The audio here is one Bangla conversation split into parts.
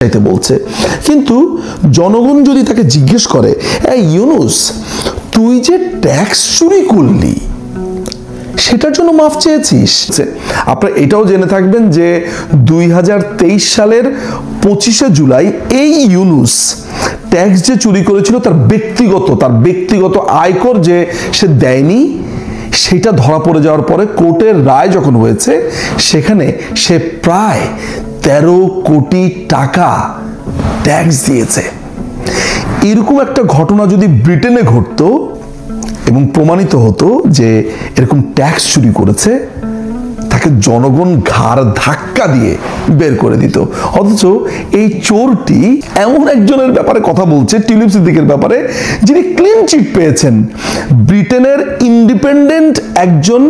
চাইতে বলছে। কিন্তু জনগণ যদি তাকে জিজ্ঞেস করে, এই ইউনুস তুই যে ট্যাক্স চুরি করলি সেটার জন্য মাফ চেয়েছিস? আপনারা এটাও জেনে থাকবেন যে 2023 সালের 25শে জুলাই এই ইউনুস ট্যাক্স যে চুরি করেছিল তার ব্যক্তিগত আয়কর যে সে দেয়নি সেটা ধরা পড়ে যাওয়ার পরে কোর্টের রায় যখন হয়েছে সেখানে সে প্রায় 13 কোটি টাকা ট্যাক্স দিয়েছে। এরকম একটা ঘটনা যদি ব্রিটেনে ঘটতো এবং প্রমাণিত হতো যে এরকম ট্যাক্স চুরি করেছে, তাকে জনগণ ঘাড় ধাক্কা দিয়ে বের করে দিত। অথচ এই চোরটি এমন একজনের ব্যাপারে কথা বলছে, টিউলিপ সিদ্দিকের ব্যাপারে, যিনি ক্লিন চিট পেয়েছেন। ব্রিটেনের ইন্ডিপেন্ডেন্ট একজন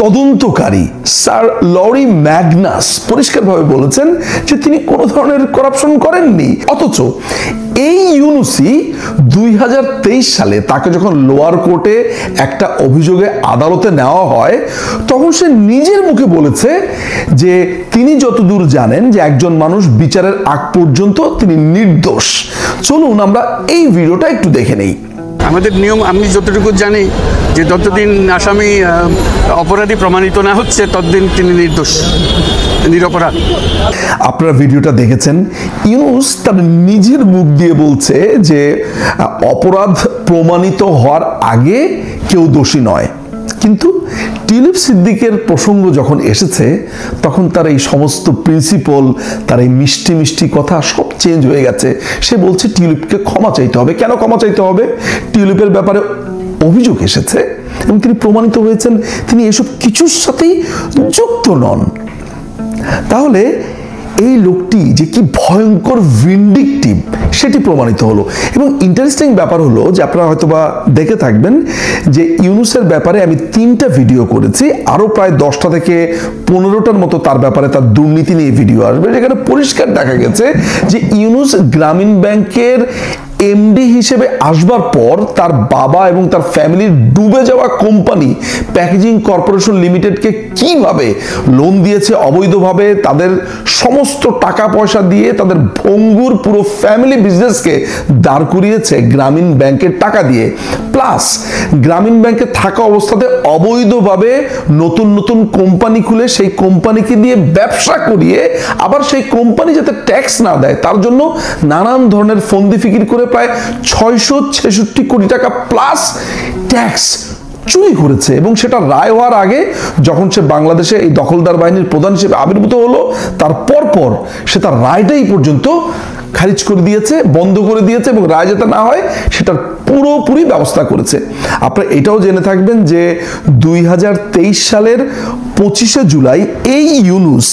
তদন্তকারী স্যার লরি ম্যাগনাস পরিষ্কারভাবে বলেছেন যে তিনি কোনো ধরনের করাপশন করেননি। অথচ এই ইউনুসই 2023 সালে তাকে যখন লোয়ার কোর্টে একটা অভিযোগে আদালতে নেওয়া হয় তখন সে নিজের মুখে বলেছে যে তিনি যতদূর জানেন যে একজন মানুষ বিচারের আগ পর্যন্ত তিনি নির্দোষ। চলুন আমরা এই ভিডিওটা একটু দেখে নেই। আমাদের নিয়ম, আমি যতটুকু জানি যে যতদিন আসামি অপরাধী প্রমাণিত না হচ্ছে ততদিন তিনি নির্দোষ, নিরপরাধ। আপনারা ভিডিওটা দেখেছেন, ইউনুস তার নিজের মুখ দিয়ে বলছে যে অপরাধ প্রমাণিত হওয়ার আগে কেউ দোষী নয়। কিন্তু টিউলিপ সিদ্দিকের প্রসঙ্গ যখন এসেছে তখন তার এই সমস্ত প্রিন্সিপল, তার এই মিষ্টি মিষ্টি কথা সব চেঞ্জ হয়ে গেছে। সে বলছে টিউলিপকে ক্ষমা চাইতে হবে। কেন ক্ষমা চাইতে হবে? টিউলিপের ব্যাপারে অভিযোগ এসেছে এবং তিনি প্রমাণিত হয়েছেন তিনি এসব কিছুর সাথেই যুক্ত নন। তাহলে এই লোকটি যে কি ভয়ঙ্কর ভিন্ডিকটিভ সেটি প্রমাণিত হলো। এবং ইন্টারেস্টিং ব্যাপার হলো যে আপনারা হয়তোবা দেখে থাকবেন যে ইউনুসের ব্যাপারে আমি 3টা ভিডিও করেছি, আরো প্রায় 10টা থেকে 15টার মতো তার ব্যাপারে, তার দুর্নীতি নিয়ে ভিডিও আসবে, যেখানে পরিষ্কার দেখা গেছে যে ইউনুস গ্রামীণ ব্যাংকের এমডি হিসেবে আসবার পর তার বাবা এবং তার ফ্যামিলির ডুবে যাওয়া কোম্পানি প্যাকেজিং কর্পোরেশন লিমিটেডকে কিভাবে লোন দিয়েছে অবৈধভাবে, তাদের সমস্ত টাকা পয়সা দিয়ে তাদের ভঙ্গুর পুরো ফ্যামিলি বিজনেসকে দাঁড় করিয়েছে গ্রামীণ ব্যাংকের টাকা দিয়ে। প্লাস গ্রামীণ ব্যাংকে থাকা অবস্থাতে অবৈধভাবে নতুন নতুন কোম্পানি খুলে সেই কোম্পানিকে দিয়ে ব্যবসা করিয়ে আবার সেই কোম্পানি যাতে ট্যাক্স না দেয় তার জন্য নানান ধরনের ফন্দি ফিকির করে প্রায় 666 কোটি টাকা প্লাস ট্যাক্স চুরি করেছে। এবং সেটা রায় হওয়ার আগে যখন সে বাংলাদেশে এই দখলদার বাহিনীর প্রধান হিসেবে আবির্ভূত হলো তার পরপর সে তার রায়টাই পর্যন্ত খারিজ করে দিয়েছে, বন্ধ করে দিয়েছে এবং রায় যাতে না হয় সেটার পুরোপুরি ব্যবস্থা করেছে। আপনারা এটাও জেনে থাকবেন যে 2023 সালের 25শে জুলাই এই ইউনুস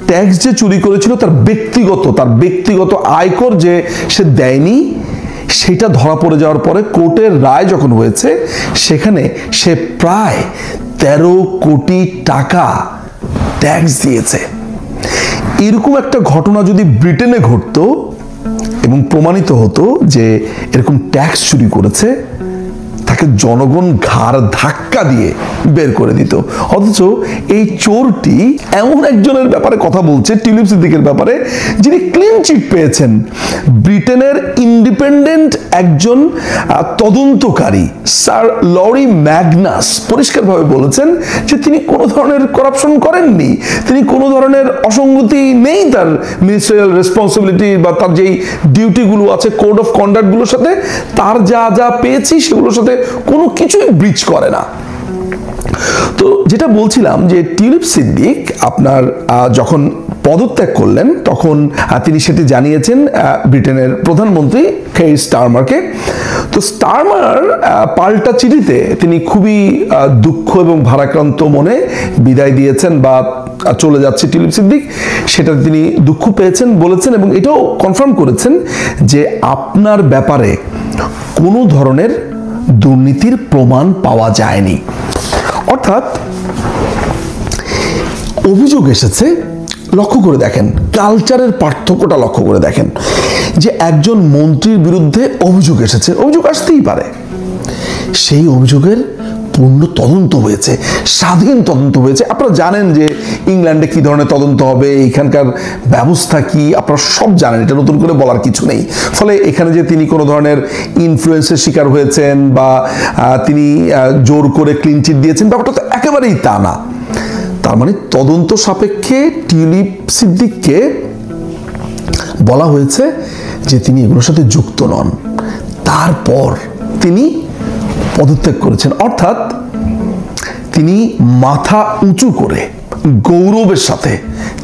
ট্যাক্স যে চুরি করেছিল তার ব্যক্তিগত আয়কর যে সে দেয়নি সেটা ধরা পড়ে যাওয়ার পরে কোর্টের রায় যখন হয়েছে সেখানে সে প্রায় 13 কোটি টাকা ট্যাক্স দিয়েছে। এরকম একটা ঘটনা যদি ব্রিটেনে ঘটতো এবং প্রমাণিত হতো যে এরকম ট্যাক্স চুরি করেছে, তাকে জনগণ ঘাড় ধাক্কা দিয়ে বের করে দিত। অথচ এই চোরটি এমন একজনের ব্যাপারে কথা বলছে, টিউলিপ সিদ্দিকের ব্যাপারে, যিনি ক্লিন চিট পেয়েছেন। ব্রিটেনের ইন্ডিপেন্ডেন্ট একজন তদন্তকারী স্যার লরি ম্যাগনাস পরিষ্কারভাবে বলেছেন যে তিনি কোনো ধরনের করাপশন করেননি, তিনি কোনো ধরনের অসঙ্গতি নেই তার মিনিস্ট্রিয়াল রেসপন্সিবিলিটি বা তার যেই ডিউটিগুলো আছে কোড অফ কন্ডাক্টগুলোর সাথে, তার যা পেয়েছি সেগুলোর সাথে কোনো কিছুই ব্রিচ করে না। তো যেটা বলছিলাম যে টিউলিপ সিদ্দিক আপনার যখন পদত্যাগ করলেন তখন তিনি সেটি জানিয়েছেন ব্রিটেনের প্রধানমন্ত্রী কেয়ার স্টারমারকে। তো স্টারমার পাল্টা চিঠিতে তিনি খুবই দুঃখ এবং ভারাক্রান্ত মনে বিদায় দিয়েছেন বা চলে যাচ্ছে টিউলিপ সিদ্দিক, সেটা তিনি দুঃখ পেয়েছেন বলেছেন এবং এটাও কনফার্ম করেছেন যে আপনার ব্যাপারে কোনো ধরনের দুর্নীতির প্রমাণ পাওয়া যায়নি। অর্থাৎ অভিযোগ এসেছে, লক্ষ্য করে দেখেন কালচারের পার্থক্যটা লক্ষ্য করে দেখেন যে একজন মন্ত্রীর বিরুদ্ধে অভিযোগ এসেছে, অভিযোগ আসতেই পারে, সেই অভিযোগের পূর্ণ তদন্ত হয়েছে, স্বাধীন তদন্ত হয়েছে। আপনারা জানেন যে ইংল্যান্ডে কি ধরনের তদন্ত হবে, এখানকার ব্যবস্থা কি, আপনারা সব জানেন, এটা নতুন করে বলার কিছু নেই। ফলে এখানে যে তিনি কোনো ধরনের ইনফ্লুয়েন্সের শিকার হয়েছেন বা তিনি জোর করে ক্লিন চিট দিয়েছেন, ব্যাপারটা তো একেবারেই তা না। তার মানে তদন্ত সাপেক্ষে টিউলিপ সিদ্দিককে বলা হয়েছে যে তিনি এগুলোর সাথে যুক্ত নন। তারপর তিনি পদত্যাগ করেছেন, অর্থাৎ তিনি মাথা উঁচু করে গৌরবের সাথে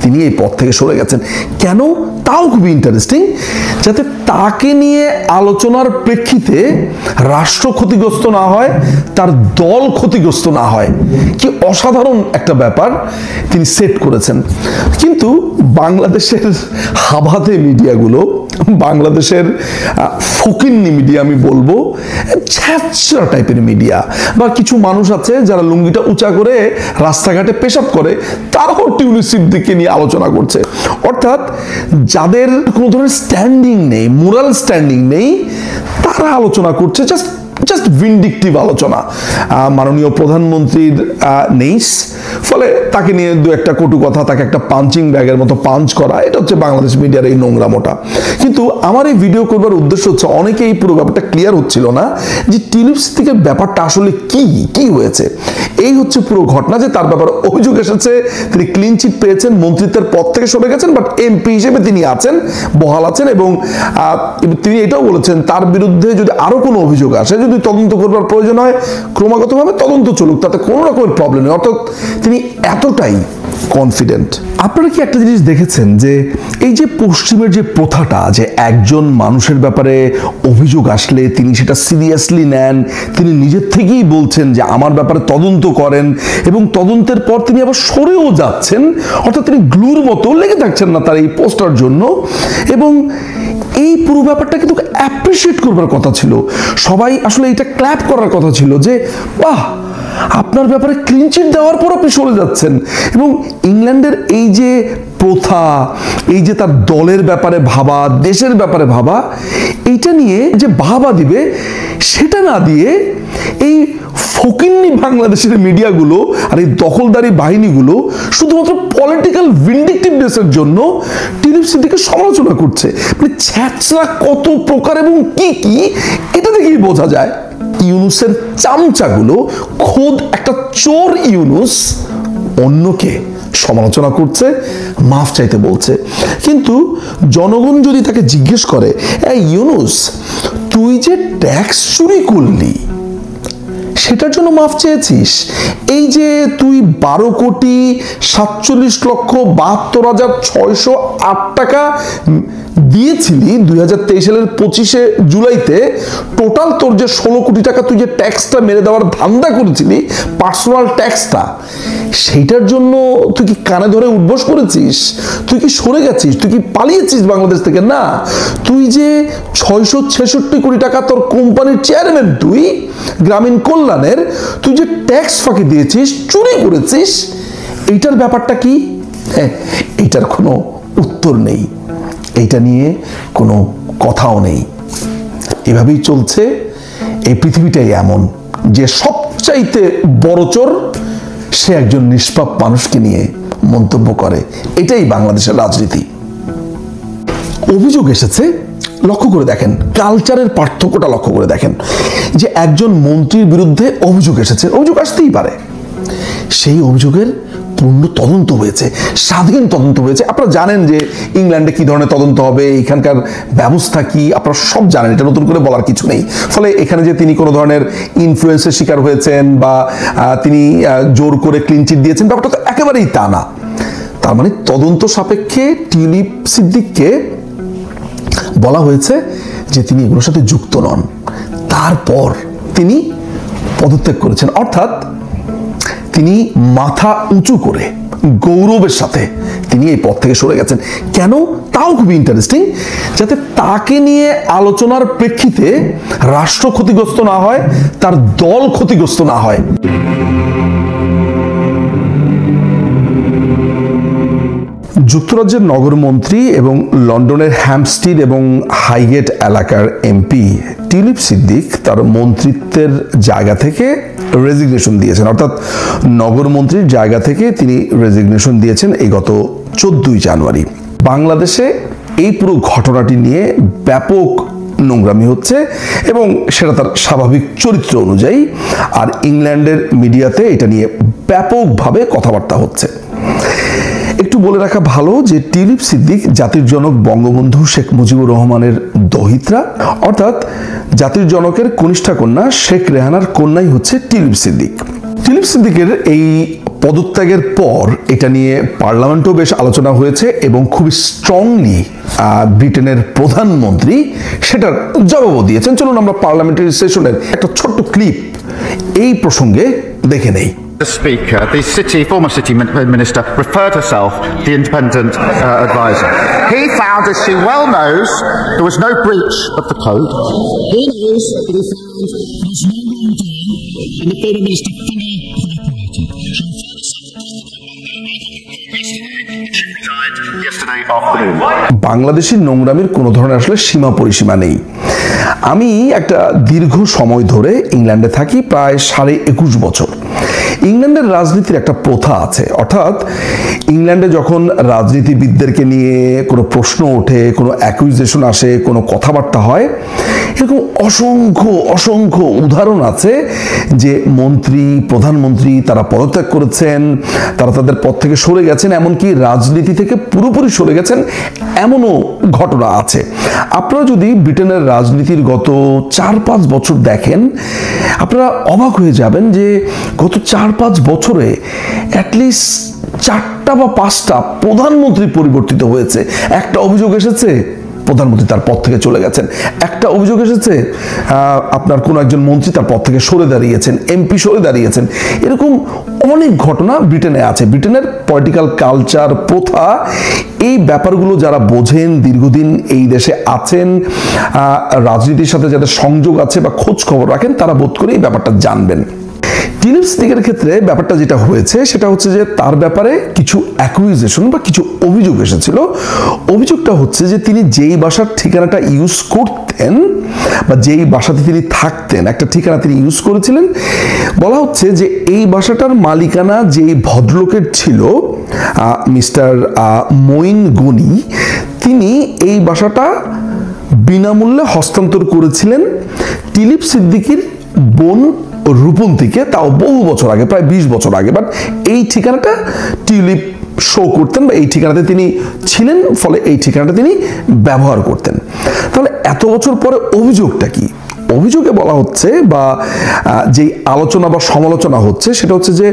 তিনি এই পদ থেকে সরে গেছেন। কেন, তাও খুবই ইন্টারেস্টিং, যাতে তাকে নিয়ে আলোচনার প্রেক্ষিতে রাষ্ট্র ক্ষতিগ্রস্ত না হয়, তার দল ক্ষতিগ্রস্ত না হয়। কি অসাধারণ একটা ব্যাপার তিনি সেট করেছেন। কিন্তু বাংলাদেশের হাবাতে মিডিয়াগুলো, বাংলাদেশের ফকিন্নি মিডিয়া আমি বলবো, ছ্যাঁচড়া টাইপের মিডিয়া, বা কিছু মানুষ আছে যারা লুঙ্গিটা উঁচা করে রাস্তাঘাটে পেশাব করে, তারাও টিউলিপ সিদ্দিককে নিয়ে আলোচনা করছে। অর্থাৎ যাদের কোনো ধরনের স্ট্যান্ডিং নেই, মোরাল স্ট্যান্ডিং নেই, তারা আলোচনা করছে, জাস্ট ভিন্ডিকটিভ আলোচনা। মাননীয় প্রধানমন্ত্রীর নেইস, ফলে তাকে নিয়ে দু একটা কটু কথা, তাকে একটা পাঞ্চিং ব্যাগের মতো পাঞ্চ করা, এটা হচ্ছে বাংলাদেশ মিডিয়ার এই নোংরামোটা। কিন্তু আমার এই ভিডিও করবার উদ্দেশ্য হচ্ছে, অনেকে এই পুরো ব্যাপারটা ক্লিয়ার হচ্ছিল না যে টিউলিপ সিদ্দিকের ব্যাপারটা আসলে কি হয়েছে। এই হচ্ছে পুরো ঘটনা, যে তার ব্যাপারে অভিযোগ এসেছে, তিনি ক্লিন চিট পেয়েছেন, মন্ত্রিত্বের পদ থেকে সরে গেছেন, বাট এমপি হিসেবে তিনি আছেন, বহাল আছেন, এবং তিনি এটাও বলেছেন তার বিরুদ্ধে যদি আরো কোনো অভিযোগ আসে, যদি তদন্ত করবার প্রয়োজন হয়, ক্রমাগতভাবে তদন্ত চলুক, তাতে কোনো রকমের প্রবলেম নেই। অর্থাৎ তিনি এতটাই কনফিডেন্ট। আপনারা কি একটা জিনিস দেখেছেন যে এই যে পশ্চিমের যে প্রথাটা, যে একজন মানুষের ব্যাপারে অভিযোগ আসলে তিনি সেটা সিরিয়াসলি নেন, তিনি নিজের থেকেই বলছেন যে আমার ব্যাপারে তদন্ত করেন, এবং তদন্তের পর তিনি আবার সরেও যাচ্ছেন, অর্থাৎ তিনি গ্লুর মতো লেগে থাকছেন না তার এই পোস্টার জন্য। এবং এই পুরো ব্যাপারটা কিন্তু অ্যাপ্রিসিয়েট করবার কথা ছিল, সবাই আসলে এটা ক্ল্যাপ করার কথা ছিল, যে বাহ, আপনার ব্যাপারে ক্লিন চিট দেওয়ার পর আপনি সরে যাচ্ছেন। এবং ইংল্যান্ডের এই যে প্রথা, এই যে তার দলের ব্যাপারে ভাবা, দেশের ব্যাপারে ভাবা, এইটা নিয়ে যে বাহবা দিবে, সেটা না দিয়ে এই ফকিন্নি বাংলাদেশের মিডিয়াগুলো আর এই দখলদারি বাহিনীগুলো শুধুমাত্র পলিটিক্যাল ভিন্ডিকটিভনেসের জন্য টিউলিপ সিদ্দিককে সমালোচনা করছে। মানে ছ্যাঁচড়া কত প্রকার এবং কি এটা দেখেই বোঝা যায়। ইউনুসের চামচাগুলো, খোদ একটা চোর ইউনুস অন্যকে সমালোচনা করছে, মাফ চাইতে বলছে। কিন্তু জনগণ যদি তাকে জিজ্ঞেস করে, এই ইউনুস, তুই যে ট্যাক্স চুরি করলি, সেটার জন্য মাফ চেয়েছিস, এই যে তুই 12,47,72,608 টাকা দিয়েছিলি 2023 সালের 25শে জুলাইতে, টোটাল তোর যে 16 কোটি টাকা তুই যে ট্যাক্সটা মেরে দেওয়ার ধান্দা করেছিলি, পার্সোনাল ট্যাক্সটা, সেইটার জন্য তুই কি কানে ধরে উঠবোস করেছিস? তুই কি সরে গেছিস? তুই কি পালিয়েছিস বাংলাদেশ থেকে? না, তুই যে 666 কোটি টাকা তোর কোম্পানির চেয়ারম্যান, তুই গ্রামীণ কল্যাণের, তুই যে ট্যাক্স ফাঁকি দিয়েছিস, চুরি করেছিস, এইটার ব্যাপারটা কি? এইটার কোনো উত্তর নেই, এইটা নিয়ে কোনো কথাও নেই। এভাবেই চলছে। এই পৃথিবীটাই এমন যে সবচাইতে বড় চোর সে একজন নিষ্পাপ মানুষকে নিয়ে মন্তব্য করে। এটাই বাংলাদেশের রাজনীতি। অভিযোগ এসেছে, লক্ষ্য করে দেখেন, কালচারের পার্থক্যটা লক্ষ্য করে দেখেন, যে একজন মন্ত্রীর বিরুদ্ধে অভিযোগ এসেছে, অভিযোগ আসতেই পারে, সেই অভিযোগের পূর্ণ তদন্ত হয়েছে, স্বাধীন তদন্ত হয়েছে। আপনারা জানেন যে ইংল্যান্ডে কি ধরনের তদন্ত হবে, এখানকার ব্যবস্থা কি, আপনারা সব জানেন, এটা নতুন করে বলার কিছু নেই। ফলে এখানে যে তিনি কোনো ধরনের ইনফ্লুয়েন্সের শিকার হয়েছেন বা তিনি জোর করে ক্লিন চিট দিয়েছেন, ব্যাপারটা তো একেবারেই তা না। তার মানে তদন্ত সাপেক্ষে টিউলিপ সিদ্দিককে বলা হয়েছে যে তিনি এগুলোর সাথে যুক্ত নন। তারপর তিনি পদত্যাগ করেছেন, অর্থাৎ তিনি মাথা উঁচু করে গৌরবের সাথে তিনি এই পদ থেকে সরে গেছেন। কেন, তাও খুবই ইন্টারেস্টিং, যাতে তাকে নিয়ে আলোচনার প্রেক্ষিতে রাষ্ট্র ক্ষতিগ্রস্ত না হয়, তার দল ক্ষতিগ্রস্ত না হয়। যুক্তরাজ্যের নগরমন্ত্রী এবং লন্ডনের হ্যাম্পস্টিড এবং হাইগেট এলাকার এমপি টিউলিপ সিদ্দিক তার মন্ত্রিত্বের জায়গা থেকে রেজিগনেশন দিয়েছেন, অর্থাৎ নগরমন্ত্রীর জায়গা থেকে তিনি রেজিগনেশন দিয়েছেন এই গত 14ই জানুয়ারি। বাংলাদেশে এই পুরো ঘটনাটি নিয়ে ব্যাপক নোংরামি হচ্ছে এবং সেটা তার স্বাভাবিক চরিত্র অনুযায়ী, আর ইংল্যান্ডের মিডিয়াতে এটা নিয়ে ব্যাপকভাবে কথাবার্তা হচ্ছে। একটু বলে রাখা ভালো যে টিউলিপ সিদ্দিক জাতির জনক বঙ্গবন্ধু শেখ মুজিবুর রহমানের দহিত্রা, অর্থাৎ জাতির জনকের কনিষ্ঠা কন্যা শেখ রেহানার কন্যাই হচ্ছে টিউলিপ সিদ্দিক। টিউলিপ সিদ্দিকের এই পদত্যাগের পর এটা নিয়ে পার্লামেন্টেও বেশ আলোচনা হয়েছে এবং খুবই স্ট্রংলি ব্রিটেনের প্রধানমন্ত্রী সেটার জবাবও দিয়েছেন। চলুন আমরা পার্লামেন্টারি সেশনের একটা ছোট্ট ক্লিপ এই প্রসঙ্গে দেখে নেই। The Speaker, the former City Minister, referred herself the independent advisor. He found, as she well knows, there was no breach of the code. He knows that he found there was no wrongdoing, and the former minister fully cooperated. She resigned yesterday afternoon. বাংলাদেশের নোংরামির কোনো ধরনের আসলে সীমা পরিসীমা নেই। আমি একটা দীর্ঘ সময় ধরে ইংল্যান্ডে থাকি, প্রায় 21.5 বছর। ইংল্যান্ডের রাজনীতির একটা প্রথা আছে, অর্থাৎ ইংল্যান্ডে যখন রাজনীতিবিদদেরকে নিয়ে কোনো প্রশ্ন ওঠে, কোনো অ্যাকুইজেশন আসে, কোনো কথাবার্তা হয়, এরকম অসংখ্য অসংখ্য উদাহরণ আছে যে মন্ত্রী, প্রধানমন্ত্রী তারা পদত্যাগ করেছেন, তারা তাদের পদ থেকে সরে গেছেন, এমনকি রাজনীতি থেকে পুরোপুরি সরে গেছেন, এমনও ঘটনা আছে। আপনারা যদি ব্রিটেনের রাজনীতির গত 4-5 বছর দেখেন, আপনারা অবাক হয়ে যাবেন যে গত 4-5 বছরে অ্যাটলিস্ট 4টা বা 5টা প্রধানমন্ত্রী পরিবর্তিত হয়েছে। একটা অভিযোগ এসেছে, প্রধানমন্ত্রী তার পদ থেকে চলে গেছেন। একটা অভিযোগ এসেছে, আপনার কোনো একজন মন্ত্রী তার পদ থেকে সরে দাঁড়িয়েছেন, এমপি সরে দাঁড়িয়েছেন। এরকম অনেক ঘটনা ব্রিটেনে আছে। ব্রিটেনের পলিটিক্যাল কালচার, প্রথা, এই ব্যাপারগুলো যারা বোঝেন, দীর্ঘদিন এই দেশে আছেন, রাজনীতির সাথে যাদের সংযোগ আছে বা খোঁজ খবর রাখেন, তারা বোধ করে এই ব্যাপারটা জানবেন। টিউলিপ সিদ্দিকের ক্ষেত্রে ব্যাপারটা যেটা হয়েছে সেটা হচ্ছে যে তার ব্যাপারে কিছু অ্যাকুইজেশন বা কিছু অভিযোগ এসেছিল। অভিযোগটা হচ্ছে যে তিনি যেই বাসার ঠিকানাটা ইউজ করতেন বা যেই বাসাতে তিনি থাকতেন, একটা ঠিকানা তিনি ইউজ করেছিলেন, বলা হচ্ছে যে এই বাসাটার মালিকানা যেই ভদ্রলোকের ছিল, মিস্টার মঈন গনি, তিনি এই বাসাটা বিনামূল্যে হস্তান্তর করেছিলেন টিউলিপ সিদ্দিকের বোন রূপন্তীকে, তাও বহু বছর আগে, প্রায় 20 বছর আগে। বাট এই ঠিকানাটা টিউলিপ শো করতেন বা এই ঠিকানাতে তিনি ছিলেন, ফলে এই ঠিকানাটা তিনি ব্যবহার করতেন। তাহলে এত বছর পরে অভিযোগটা কি? অভিযোগে বলা হচ্ছে বা যেই আলোচনা বা সমালোচনা হচ্ছে সেটা হচ্ছে যে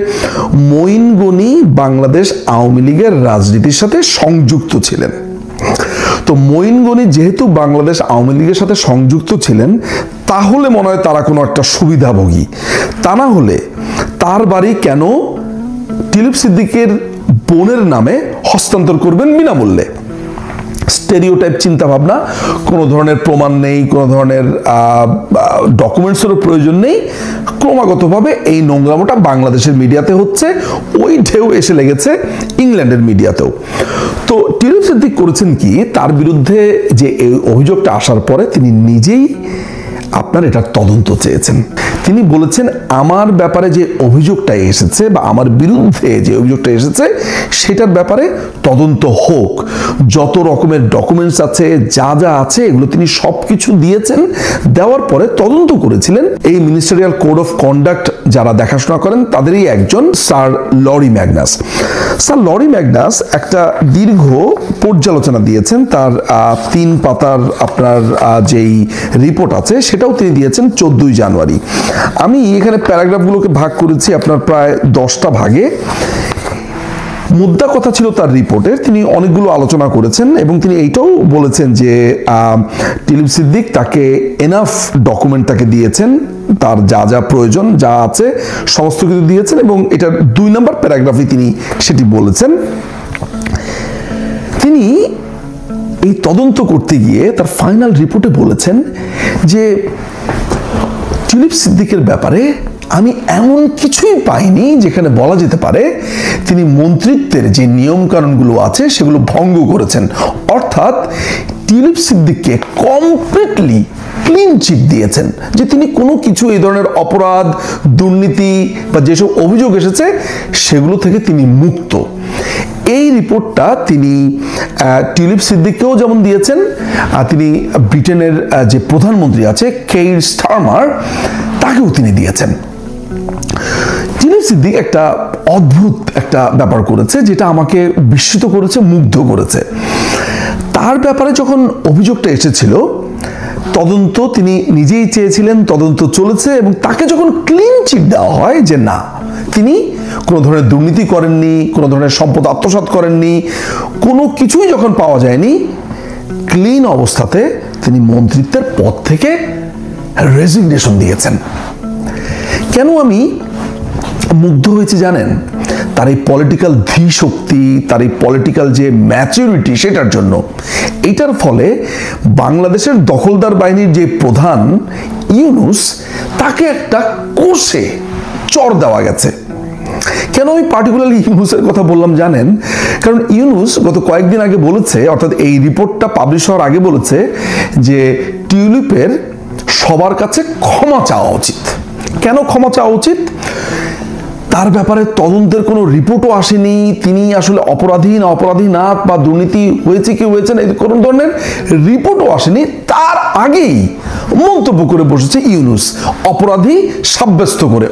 মঈন গনি বাংলাদেশ আওয়ামী লীগের রাজনীতির সাথে সংযুক্ত ছিলেন। তো মঈন গনি যেহেতু বাংলাদেশ আওয়ামী লীগের সাথে সংযুক্ত ছিলেন, তাহলে মনে হয় তারা কোনো একটা সুবিধাভোগী। তা না হলে তার বাড়ি কেন টিউলিপ সিদ্দিকের বোনের নামে হস্তান্তর করবেন বিনামূল্যে? স্টেরিওটাইপ চিন্তা ভাবনা, কোনো ধরনের প্রমাণ নেই, কোনো ধরনের ডকুমেন্টসেরও প্রয়োজন নেই। ক্রমাগতভাবে এই নোংরামোটা বাংলাদেশের মিডিয়াতে হচ্ছে, ওই ঢেউ এসে লেগেছে ইংল্যান্ডের মিডিয়াতেও। তো টিউলিপ সিদ্দিক করেছেন কি, তার বিরুদ্ধে যে এই অভিযোগটা আসার পরে তিনি নিজেই আপনার এটার তদন্ত চেয়েছেন। তিনি বলেছেন আমার ব্যাপারে যে অভিযোগটা এসেছে বা আমার বিরুদ্ধে যে অভিযোগটা এসেছে সেটার ব্যাপারে তদন্ত হোক। যত রকমের ডকুমেন্টস আছে, যা যা আছে, এগুলো তিনি সব কিছু দিয়েছেন। দেওয়ার পরে তদন্ত করেছিলেন এই মিনিস্টারিয়াল কোড অফ কন্ডাক্ট যারা দেখাশোনা করেন তাদেরই একজন sir Laurie Magnus. Sir Laurie Magnus একটা দীর্ঘ পর্যালোচনা দিয়েছেন। তার 3 পাতার আপনার যেই রিপোর্ট আছে সেটাও তিনি দিয়েছেন 14ই জানুয়ারি। আমি এখানে প্যারাগ্রাফগুলোকে ভাগ করেছি আপনার প্রায় 10টা ভাগে। মুদ্রা কথা ছিল তার রিপোর্টের, তিনি অনেকগুলো আলোচনা করেছেন এবং তিনি এইটাও বলেছেন যে টিউলিপ সিদ্দিক তাকে এনাফ ডকুমেন্ট তাকে দিয়েছেন, তার যা যা প্রয়োজন যা আছে সমস্ত কিছু দিয়েছেন। এবং এটার 2 নম্বর প্যারাগ্রাফে তিনি সেটি বলেছেন। তিনি এই তদন্ত করতে গিয়ে তার ফাইনাল রিপোর্টে বলেছেন যে টিউলিপ সিদ্দিকের ব্যাপারে আমি এমন কিছুই পাইনি যেখানে বলা যেতে পারে তিনি মন্ত্রিত্বের যে নিয়মকানুনগুলো আছে সেগুলো ভঙ্গ করেছেন। অর্থাৎ টিউলিপ সিদ্দিককে কমপ্লিটলি ক্লিন চিট দিয়েছেন যে তিনি কোনো কিছু এই ধরনের অপরাধ, দুর্নীতি বা যেসব অভিযোগ এসেছে সেগুলো থেকে তিনি মুক্ত। এই রিপোর্টটা তিনি টিউলিপ সিদ্দিককেও যেমন দিয়েছেন, তিনি ব্রিটেনের যে প্রধানমন্ত্রী আছে কেইর স্টারমার তাকেও তিনি দিয়েছেন। টিউলিপ সিদ্দিক একটা অদ্ভুত একটা ব্যাপার করেছে যেটা আমাকে বিস্মিত করেছে, মুগ্ধ করেছে। তার ব্যাপারে যখন অভিযোগটা এসেছিল তদন্ত তিনি নিজেই চেয়েছিলেন, তদন্ত চলেছে, এবং তাকে যখন ক্লিন চিট দেওয়া হয় যে না তিনি কোনো ধরনের দুর্নীতি করেননি, কোনো ধরনের সম্পদ আত্মসাৎ করেননি, কোনো কিছুই যখন পাওয়া যায়নি, ক্লিন অবস্থাতে তিনি মন্ত্রিত্বের পদ থেকে রেজিগনেশন দিয়েছেন। কেন আমি মুগ্ধ হয়েছে জানেন? তার এই পলিটিক্যাল ধীশক্তি, তার এই পলিটিক্যাল যে ম্যাচুরিটি, সেটার জন্য। এটার ফলে বাংলাদেশের দখলদার বাহিনীর যে প্রধান ইউনূস, তাকে একটা কোষে চড় দেওয়া গেছে। কেন আমি পার্টিকুলারলি ইউনূসের কথা বললাম জানেন? কারণ ইউনূস গত কয়েকদিন আগে বলেছে, অর্থাৎ এই রিপোর্টটা পাবলিশ হওয়ার আগে বলেছে যে টিউলিপের সবার কাছে ক্ষমা চাওয়া উচিত। কেন ক্ষমা চাওয়া উচিত? তার ব্যাপারে তদন্তের কোনো রিপোর্টও আসেনি, তিনি আসলে অপরাধী না অপরাধী না, বা দুর্নীতি হয়েছে কি হয়েছে না, কোনো ধরনের রিপোর্টও আসেনি। তার আগেই মন্তব্য করে বসেছে ইউনূস, অপরাধী সাব্যস্ত করে।